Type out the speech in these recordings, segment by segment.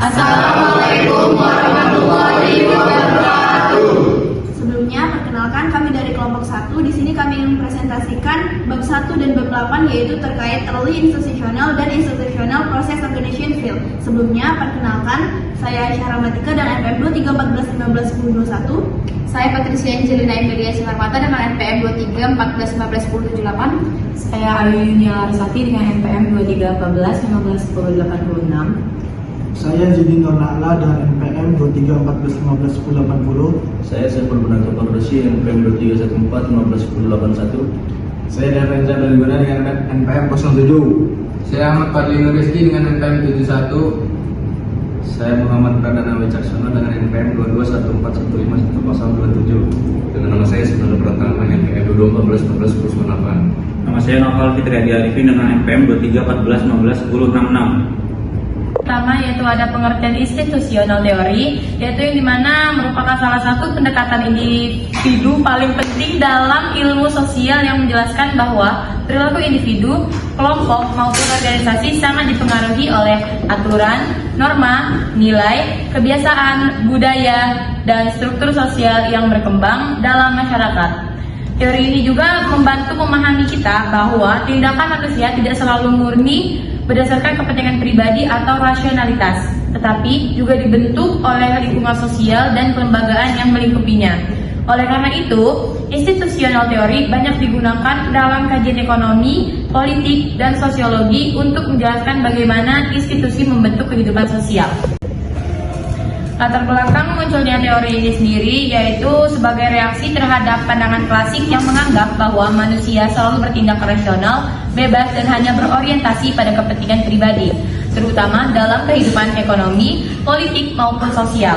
Assalamualaikum warahmatullahi wabarakatuh. Sebelumnya, perkenalkan kami dari kelompok 1. Di sini kami ingin mempresentasikan bab 1 dan bab 8 yaitu terkait early institutional dan institutional process organization field. Sebelumnya, perkenalkan saya Aisyah Rahmatika dan NPM 23 14 15 10 21. Saya Patricia Angelina Emilia Simarmata dengan NPM 23 14 15 10 78. Saya Ayu Yunia Larsati dengan NPM 23 14 15 10 86. Saya Zidin Nurnaala dengan NPM 23 14 15 10 80. Saya Saiful Penangkap Fardosi NPM 23 14 15 10 81. Saya Renza Dalguna dengan NPM 07. Saya Ahmad Fadli Nuriski dengan NPM 71. Saya Muhammad Pradana Wicaksono dengan NPM 22 14 15 10 27. Dengan nama saya Sebenarnya Pratama NPM 22 14 15 10 98. Nama saya Noval Fitri Adi Arifin dengan NPM 23 14 15 10 66. Pertama yaitu ada pengertian institusional teori, yaitu yang dimana merupakan salah satu pendekatan individu paling penting dalam ilmu sosial yang menjelaskan bahwa perilaku individu, kelompok maupun organisasi sangat dipengaruhi oleh aturan, norma, nilai, kebiasaan, budaya, dan struktur sosial yang berkembang dalam masyarakat. Teori ini juga membantu memahami kita bahwa tindakan manusia tidak selalu murni berdasarkan kepentingan pribadi atau rasionalitas, tetapi juga dibentuk oleh lingkungan sosial dan kelembagaan yang melingkupinya. Oleh karena itu, institusional teori banyak digunakan dalam kajian ekonomi, politik, dan sosiologi untuk menjelaskan bagaimana institusi membentuk kehidupan sosial. Latar belakang munculnya teori ini sendiri yaitu sebagai reaksi terhadap pandangan klasik yang menganggap bahwa manusia selalu bertindak rasional, bebas, dan hanya berorientasi pada kepentingan pribadi, terutama dalam kehidupan ekonomi, politik, maupun sosial.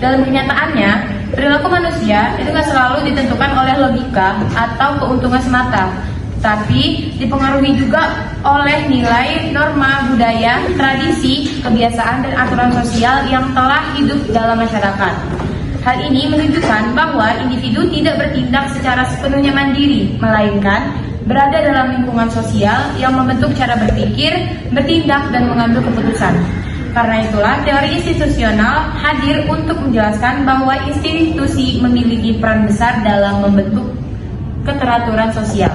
Dalam kenyataannya, perilaku manusia itu tidak selalu ditentukan oleh logika atau keuntungan semata, tapi dipengaruhi juga oleh nilai, norma, budaya, tradisi, kebiasaan, dan aturan sosial yang telah hidup dalam masyarakat. Hal ini menunjukkan bahwa individu tidak bertindak secara sepenuhnya mandiri, melainkan berada dalam lingkungan sosial yang membentuk cara berpikir, bertindak, dan mengambil keputusan. Karena itulah teori institusional hadir untuk menjelaskan bahwa institusi memiliki peran besar dalam membentuk keteraturan sosial.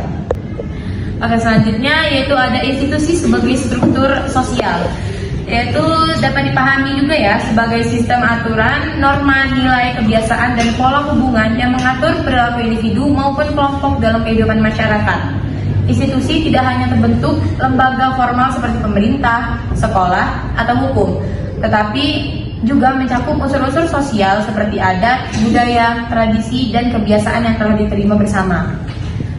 Oke, selanjutnya yaitu ada institusi sebagai struktur sosial, yaitu dapat dipahami juga ya sebagai sistem aturan, norma, nilai, kebiasaan, dan pola hubungan yang mengatur perilaku individu maupun kelompok dalam kehidupan masyarakat. Institusi tidak hanya terbentuk lembaga formal seperti pemerintah, sekolah, atau hukum, tetapi juga mencakup unsur-unsur sosial seperti adat, budaya, tradisi, dan kebiasaan yang telah diterima bersama.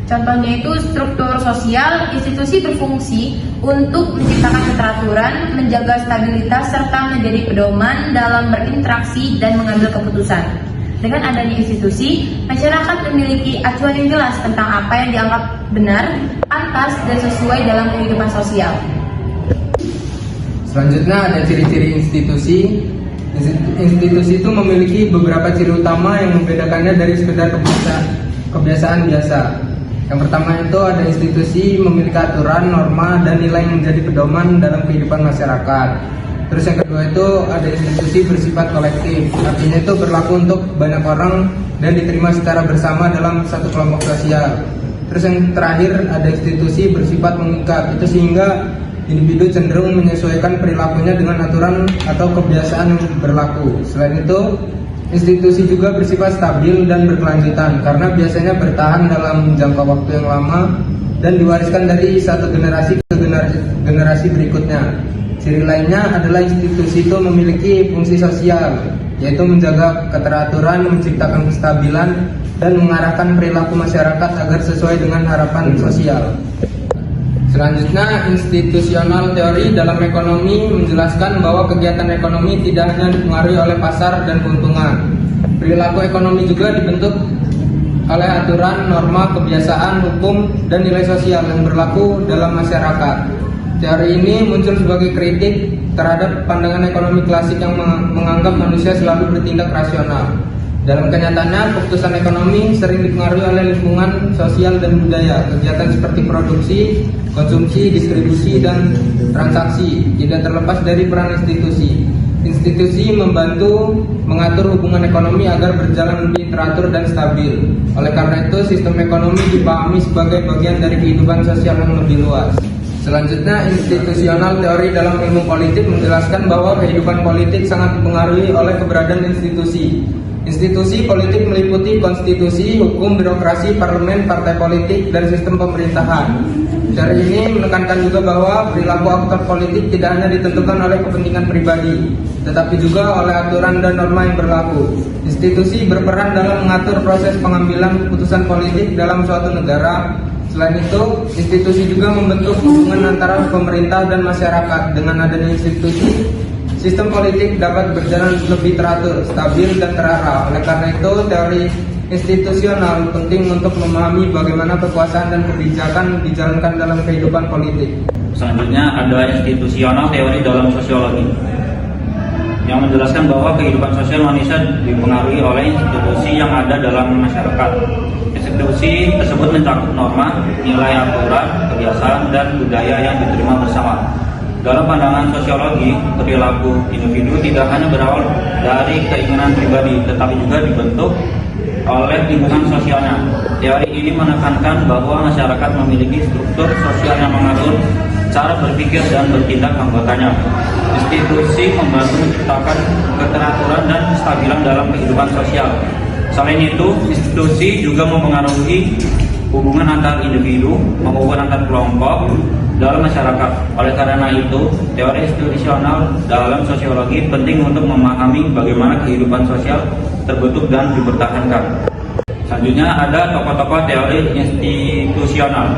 Contohnya itu struktur sosial, institusi berfungsi untuk menciptakan keteraturan, menjaga stabilitas, serta menjadi pedoman dalam berinteraksi dan mengambil keputusan. Dengan adanya institusi, masyarakat memiliki acuan yang jelas tentang apa yang dianggap benar, pantas, dan sesuai dalam kehidupan sosial. Selanjutnya ada ciri-ciri institusi. Institusi itu memiliki beberapa ciri utama yang membedakannya dari sekedar kebiasaan biasa. Yang pertama itu ada institusi memiliki aturan, norma, dan nilai yang menjadi pedoman dalam kehidupan masyarakat. Terus yang kedua itu ada institusi bersifat kolektif, artinya itu berlaku untuk banyak orang dan diterima secara bersama dalam satu kelompok sosial. Terus yang terakhir ada institusi bersifat mengikat, itu sehingga individu cenderung menyesuaikan perilakunya dengan aturan atau kebiasaan yang berlaku. Selain itu, institusi juga bersifat stabil dan berkelanjutan karena biasanya bertahan dalam jangka waktu yang lama dan diwariskan dari satu generasi ke generasi berikutnya. Ciri lainnya adalah institusi itu memiliki fungsi sosial, yaitu menjaga keteraturan, menciptakan kestabilan, dan mengarahkan perilaku masyarakat agar sesuai dengan harapan sosial. Selanjutnya, institusional teori dalam ekonomi menjelaskan bahwa kegiatan ekonomi tidak hanya dipengaruhi oleh pasar dan keuntungan. Perilaku ekonomi juga dibentuk oleh aturan, norma, kebiasaan, hukum, dan nilai sosial yang berlaku dalam masyarakat. Teori ini muncul sebagai kritik terhadap pandangan ekonomi klasik yang menganggap manusia selalu bertindak rasional. Dalam kenyataannya, keputusan ekonomi sering dipengaruhi oleh lingkungan, sosial, dan budaya. Kegiatan seperti produksi, konsumsi, distribusi, dan transaksi tidak terlepas dari peran institusi. Institusi membantu mengatur hubungan ekonomi agar berjalan lebih teratur dan stabil. Oleh karena itu, sistem ekonomi dipahami sebagai bagian dari kehidupan sosial yang lebih luas. Selanjutnya, institusional teori dalam ilmu politik menjelaskan bahwa kehidupan politik sangat dipengaruhi oleh keberadaan institusi. Institusi politik meliputi konstitusi, hukum, birokrasi, parlemen, partai politik, dan sistem pemerintahan. Teori ini menekankan juga bahwa perilaku aktor politik tidak hanya ditentukan oleh kepentingan pribadi, tetapi juga oleh aturan dan norma yang berlaku. Institusi berperan dalam mengatur proses pengambilan keputusan politik dalam suatu negara. Selain itu, institusi juga membentuk hubungan antara pemerintah dan masyarakat. Dengan adanya institusi, sistem politik dapat berjalan lebih teratur, stabil, dan terarah. Oleh karena itu, teori institusional penting untuk memahami bagaimana kekuasaan dan kebijakan dijalankan dalam kehidupan politik. Selanjutnya ada institusional teori dalam sosiologi yang menjelaskan bahwa kehidupan sosial manusia dipengaruhi oleh institusi yang ada dalam masyarakat. Institusi tersebut mencakup norma, nilai, aturan, kebiasaan, dan budaya yang diterima bersama. Dalam pandangan sosiologi, perilaku individu tidak hanya berawal dari keinginan pribadi, tetapi juga dibentuk oleh lingkungan sosialnya. Teori ini menekankan bahwa masyarakat memiliki struktur sosial yang mengatur cara berpikir dan bertindak anggotanya. Institusi membantu menciptakan keteraturan dan kestabilan dalam kehidupan sosial. Selain itu, institusi juga mempengaruhi hubungan antar individu maupun antar kelompok dalam masyarakat. Oleh karena itu, teori institusional dalam sosiologi penting untuk memahami bagaimana kehidupan sosial terbentuk dan dipertahankan. Selanjutnya ada tokoh-tokoh teori institusional.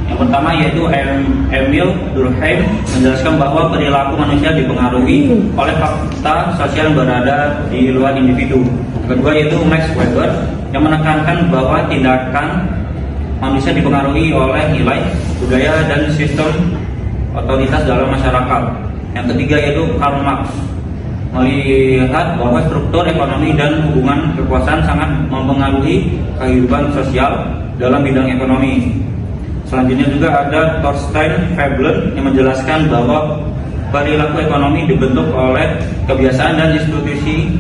Yang pertama yaitu Emil Durkheim menjelaskan bahwa perilaku manusia dipengaruhi oleh fakta sosial yang berada di luar individu. Yang kedua yaitu Max Weber yang menekankan bahwa tindakan manusia dipengaruhi oleh nilai, budaya, dan sistem otoritas dalam masyarakat. Yang ketiga yaitu Karl Marx melihat bahwa struktur ekonomi dan hubungan kekuasaan sangat mempengaruhi kehidupan sosial dalam bidang ekonomi. Selanjutnya juga ada Thorstein Veblen yang menjelaskan bahwa perilaku ekonomi dibentuk oleh kebiasaan dan institusi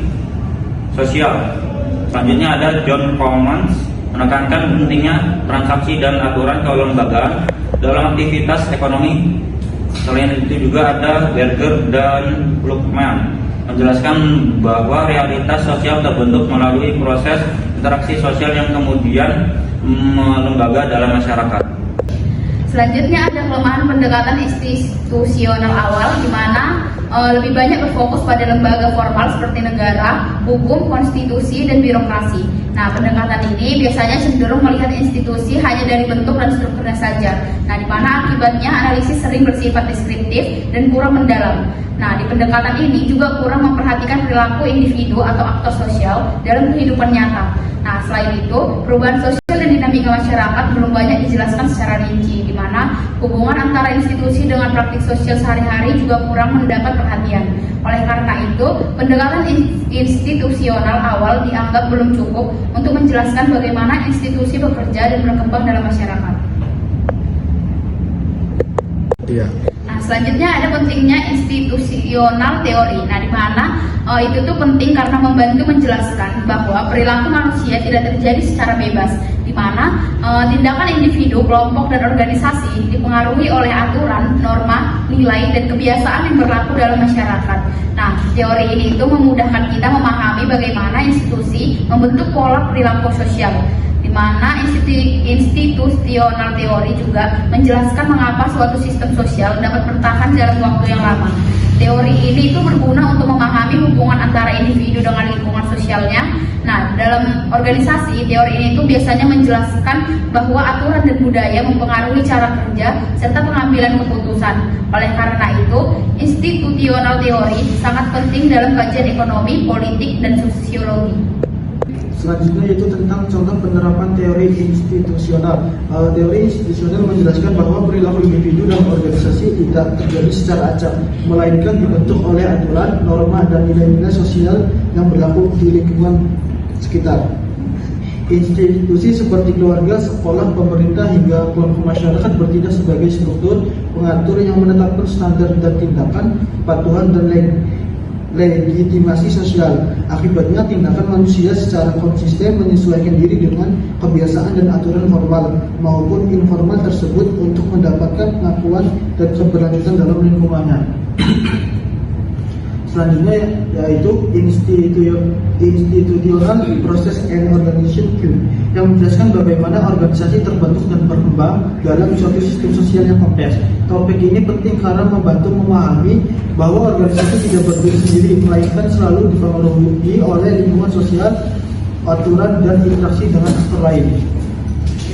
sosial. Selanjutnya ada John Commons menekankan pentingnya transaksi dan aturan kelembagaan dalam aktivitas ekonomi. Selain itu juga ada Berger dan Luhmann menjelaskan bahwa realitas sosial terbentuk melalui proses interaksi sosial yang kemudian melembaga dalam masyarakat. Selanjutnya ada kelemahan pendekatan institusional awal, di mana lebih banyak berfokus pada lembaga formal seperti negara, hukum, konstitusi, dan birokrasi. Nah, pendekatan ini biasanya cenderung melihat institusi hanya dari bentuk dan strukturnya saja. Nah, di mana akibatnya analisis sering bersifat deskriptif dan kurang mendalam. Nah, di pendekatan ini juga kurang memperhatikan perilaku individu atau aktor sosial dalam kehidupan nyata. Nah, selain itu, perubahan sosial dan dinamika masyarakat belum banyak dijelaskan secara rinci, di mana hubungan antara institusi dengan praktik sosial sehari-hari juga kurang mendapat perhatian. Oleh karena itu, pendekatan institusional awal dianggap belum cukup untuk menjelaskan bagaimana institusi bekerja dan berkembang dalam masyarakat. Iya. Nah, selanjutnya ada pentingnya institusional teori. Nah, di mana itu tuh penting karena membantu menjelaskan bahwa perilaku manusia tidak terjadi secara bebas, di mana tindakan individu, kelompok, dan organisasi dipengaruhi oleh aturan, norma, nilai, dan kebiasaan yang berlaku dalam masyarakat. Nah, teori ini itu memudahkan kita memahami bagaimana institusi membentuk pola perilaku sosial, di mana institusional teori juga menjelaskan mengapa suatu sistem sosial dapat bertahan dalam waktu yang lama. Teori ini itu berguna untuk memahami hubungan antara individu dengan lingkungan sosialnya. Nah, dalam organisasi, teori ini itu biasanya menjelaskan bahwa aturan dan budaya mempengaruhi cara kerja serta pengambilan keputusan. Oleh karena itu, institusional teori sangat penting dalam kajian ekonomi, politik, dan sosiologi. Selanjutnya yaitu tentang contoh penerapan teori institusional. Teori institusional menjelaskan bahwa perilaku individu dan organisasi tidak terjadi secara acak, melainkan dibentuk oleh aturan, norma, dan nilai-nilai sosial yang berlaku di lingkungan sekitar. Institusi seperti keluarga, sekolah, pemerintah, hingga kelompok masyarakat bertindak sebagai struktur pengatur yang menetapkan standar dan tindakan kepatuhan dan legitimasi sosial. Akibatnya, tindakan manusia secara konsisten menyesuaikan diri dengan kebiasaan dan aturan formal maupun informal tersebut untuk mendapatkan pengakuan dan keberlanjutan dalam lingkungannya. Selanjutnya yaitu institutional process and organization view, yang menjelaskan bagaimana organisasi terbentuk dan berkembang dalam suatu sistem sosial yang kompleks. Topik ini penting karena membantu memahami bahwa organisasi tidak berdiri sendiri, melainkan selalu dipengaruhi oleh lingkungan sosial, aturan, dan interaksi dengan aktor lain.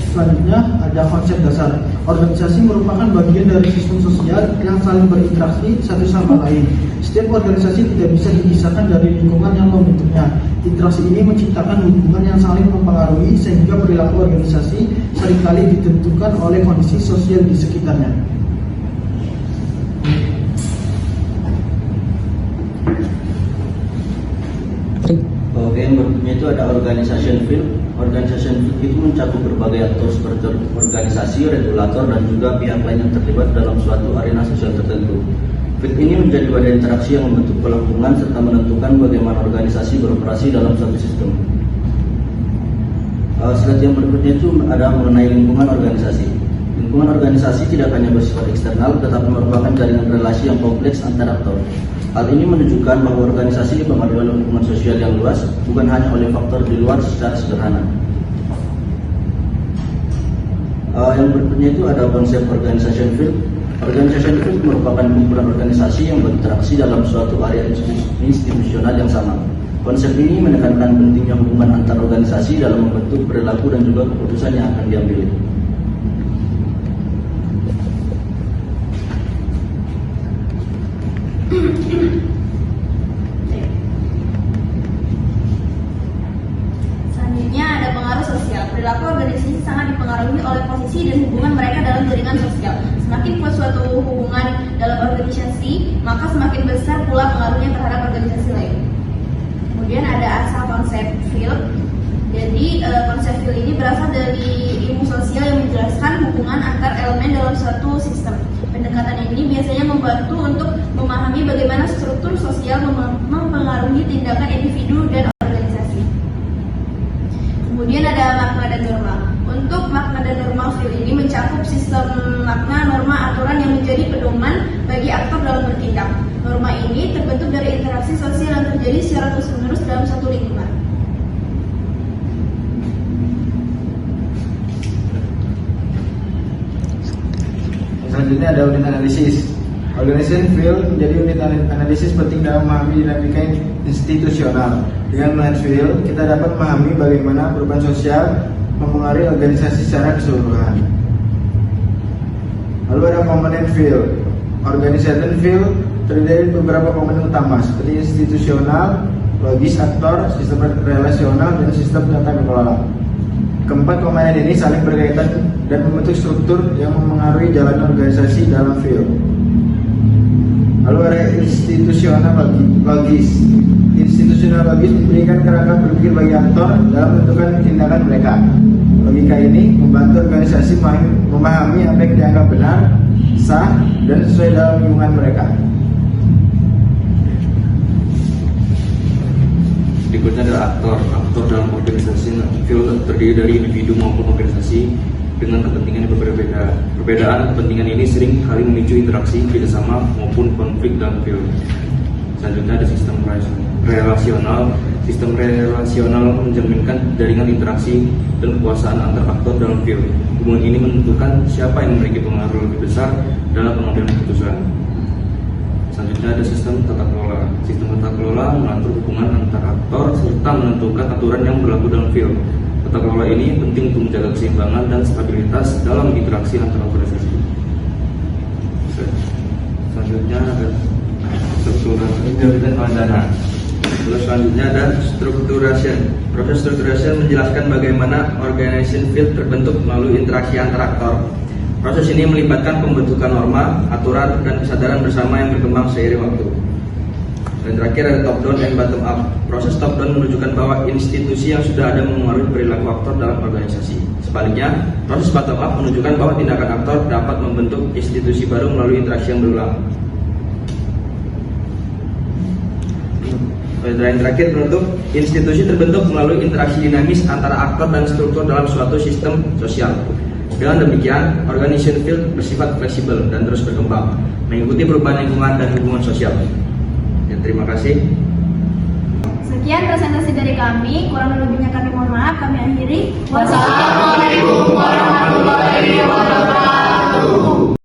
Selanjutnya ada konsep dasar. Organisasi merupakan bagian dari sistem sosial yang saling berinteraksi satu sama lain. Setiap organisasi tidak bisa dipisahkan dari lingkungan yang membentuknya. Interaksi ini menciptakan hubungan yang saling mempengaruhi sehingga perilaku organisasi seringkali ditentukan oleh kondisi sosial di sekitarnya. Oke, yang berikutnya itu ada organization field. Organization field itu mencakup berbagai aktor seperti organisasi, regulator, dan juga pihak lain yang terlibat dalam suatu arena sosial tertentu. Field ini menjadi wadah interaksi yang membentuk pola hubungan serta menentukan bagaimana organisasi beroperasi dalam suatu sistem. Slide yang berikutnya itu ada mengenai lingkungan organisasi. Lingkungan organisasi tidak hanya bersifat eksternal, tetapi merupakan jaringan relasi yang kompleks antar aktor. Hal ini menunjukkan bahwa organisasi dipengaruhi oleh lingkungan sosial yang luas, bukan hanya oleh faktor di luar secara sederhana. Yang berikutnya itu ada konsep organization field. Organization field merupakan kumpulan organisasi yang berinteraksi dalam suatu area institusional yang sama. Konsep ini menekankan pentingnya hubungan antar organisasi dalam membentuk perilaku dan juga keputusan yang akan diambil. Selanjutnya ada pengaruh sosial. Perilaku organisasi sangat dipengaruhi oleh posisi dan hubungan mereka dalam jaringan sosial. Semakin kuat suatu hubungan dalam organisasi, maka semakin besar pula pengaruhnya terhadap organisasi lain. Kemudian ada asal konsep field. Jadi konsep field ini berasal dari ilmu sosial yang menjelaskan hubungan antar elemen dalam suatu sistem. Pendekatan ini biasanya membantu untuk memahami bagaimana struktur sosial mempengaruhi tindakan individu dan organisasi. Kemudian ada makna dan norma. Untuk makna dan norma field ini mencakup sistem makna, norma, aturan yang menjadi pedoman bagi aktor dalam bertindak. Norma ini terbentuk dari interaksi sosial yang terjadi secara terus-menerus dalam satu lingkungan. Selanjutnya ada unit analisis. Organization field menjadi unit analisis penting dalam memahami dinamika institusional. Dengan melihat field, kita dapat memahami bagaimana perubahan sosial mempengaruhi organisasi secara keseluruhan. Lalu ada komponen field. Organization field terdiri dari beberapa komponen utama seperti institusional, logis, aktor, sistem relasional, dan sistem tata kelola. Keempat komponen ini saling berkaitan dan membentuk struktur yang mempengaruhi jalan organisasi dalam field. Lalu ada institusional logis. Institusional logis memberikan kerangka berpikir bagi aktor dalam menentukan tindakan mereka. Logika ini membantu organisasi memahami apa yang dianggap benar, sah, dan sesuai dalam lingkungan mereka. Berikutnya adalah aktor. Aktor dalam organisasi field terdiri dari individu maupun organisasi dengan kepentingan yang berbeda. Perbedaan kepentingan ini sering kali memicu interaksi, kerjasama maupun konflik dalam field. Selanjutnya ada sistem relasional. Sistem relasional mencerminkan jaringan interaksi dan kekuasaan antar aktor dalam field. Hubungan ini menentukan siapa yang memiliki pengaruh lebih besar dalam pengambilan keputusan. Selanjutnya ada sistem tata kelola. Sistem tata kelola mengatur hubungan antar aktor serta menentukan aturan yang berlaku dalam field. Tata kelola ini penting untuk menjaga keseimbangan dan stabilitas dalam interaksi antar organisasi. Selanjutnya ada selanjutnya ada strukturasi. Proses strukturasi menjelaskan bagaimana organization field terbentuk melalui interaksi antar aktor. Proses ini melibatkan pembentukan norma, aturan, dan kesadaran bersama yang berkembang seiring waktu. Dan terakhir terakhir ada top down dan bottom up. Proses top down menunjukkan bahwa institusi yang sudah ada mengaruhi perilaku aktor dalam organisasi. Sebaliknya, proses bottom up menunjukkan bahwa tindakan aktor dapat membentuk institusi baru melalui interaksi yang berulang. Yang terakhir penutup, institusi terbentuk melalui interaksi dinamis antara aktor dan struktur dalam suatu sistem sosial. Dengan demikian, organization field bersifat fleksibel dan terus berkembang, mengikuti perubahan lingkungan dan hubungan sosial. Ya, terima kasih. Sekian presentasi dari kami, kurang lebihnya kami mohon maaf, kami akhiri. Wassalamualaikum warahmatullahi